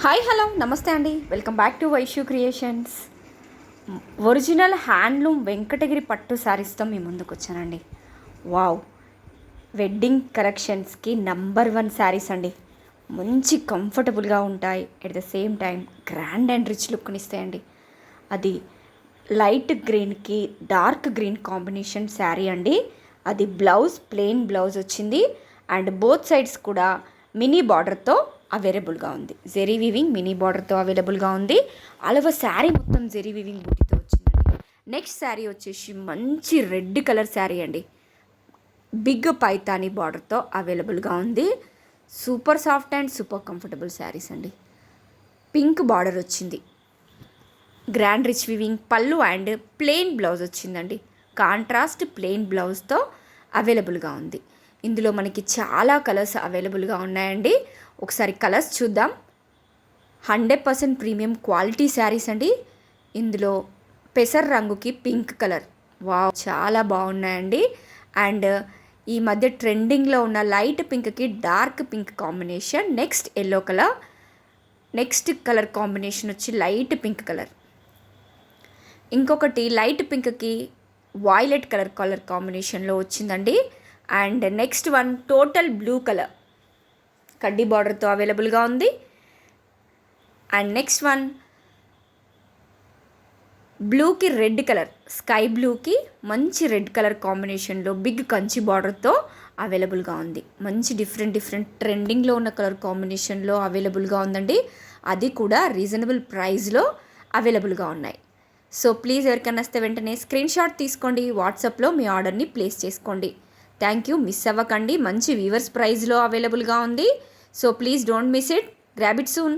Hi hello నమస్తే అండి, welcome back to Vaishu creations. Original handloom Venkatagiri పట్టు శారీస్తో మీ ముందుకు వచ్చానండి. వావ్, వెడ్డింగ్ కలెక్షన్స్కి నంబర్ 1 శారీస్ అండి. మంచి కంఫర్టబుల్గా ఉంటాయి, at the same time grand and rich లుక్ని ఇస్తాయండి. అది లైట్ గ్రీన్కి డార్క్ గ్రీన్ కాంబినేషన్ శారీ అండి. అది బ్లౌజ్ ప్లెయిన్ బ్లౌజ్ వచ్చింది అండ్ బోత్ సైడ్స్ కూడా మినీ బార్డర్తో అవైలబుల్గా ఉంది. జెరీ వీవింగ్ మినీ బార్డర్తో అవైలబుల్గా ఉంది. అలవ శారీ మొత్తం జెరీ వీవింగ్ బూటీతో వచ్చిందండి. నెక్స్ట్ శారీ వచ్చేసి మంచి రెడ్ కలర్ శారీ అండి. బిగ్ పైతానీ బార్డర్తో అవైలబుల్గా ఉంది. Super soft and super comfortable saris అండి. పింక్ బార్డర్ వచ్చింది. గ్రాండ్ రిచ్ వీవింగ్ పళ్ళు అండ్ ప్లెయిన్ బ్లౌజ్ వచ్చిందండి. కాంట్రాస్ట్ ప్లెయిన్ బ్లౌజ్తో అవైలబుల్గా ఉంది. ఇందులో మనకి చాలా కలర్స్ అవైలబుల్గా ఉన్నాయండి. ఒకసారి కలర్స్ చూద్దాం. 100% ప్రీమియం క్వాలిటీ శారీస్ అండి. ఇందులో పెసర్ రంగుకి పింక్ కలర్, వావ్ చాలా బాగున్నాయండి. అండ్ ఈ మధ్య ట్రెండింగ్లో ఉన్న లైట్ పింక్కి dark pink combination, next yellow colour, next colour combination వచ్చి లైట్ పింక్ కలర్, ఇంకొకటి లైట్ పింక్కి వాయిలెట్ కలర్ కాంబినేషన్లో వచ్చిందండి. And next one total blue colour కడ్డీ బార్డర్తో అవైలబుల్గా ఉంది. అండ్ నెక్స్ట్ వన్ బ్లూకి రెడ్ కలర్, స్కై బ్లూకి మంచి రెడ్ కలర్ కాంబినేషన్లో బిగ్ కంచి బార్డర్తో అవైలబుల్గా ఉంది. మంచి డిఫరెంట్ ట్రెండింగ్లో ఉన్న కలర్ కాంబినేషన్లో అవైలబుల్గా ఉందండి. అది కూడా రీజనబుల్ ప్రైస్లో అవైలబుల్గా ఉన్నాయి. సో ప్లీజ్ ఎవరికైనా వస్తే వెంటనే స్క్రీన్ షాట్ తీసుకోండి, వాట్సాప్లో మీ ఆర్డర్ని ప్లేస్ చేసుకోండి. థ్యాంక్ యూ, మిస్ అవ్వకండి. మంచి వీవర్స్ ప్రైస్లో అవైలబుల్గా ఉంది. So please don't miss it, grab it soon.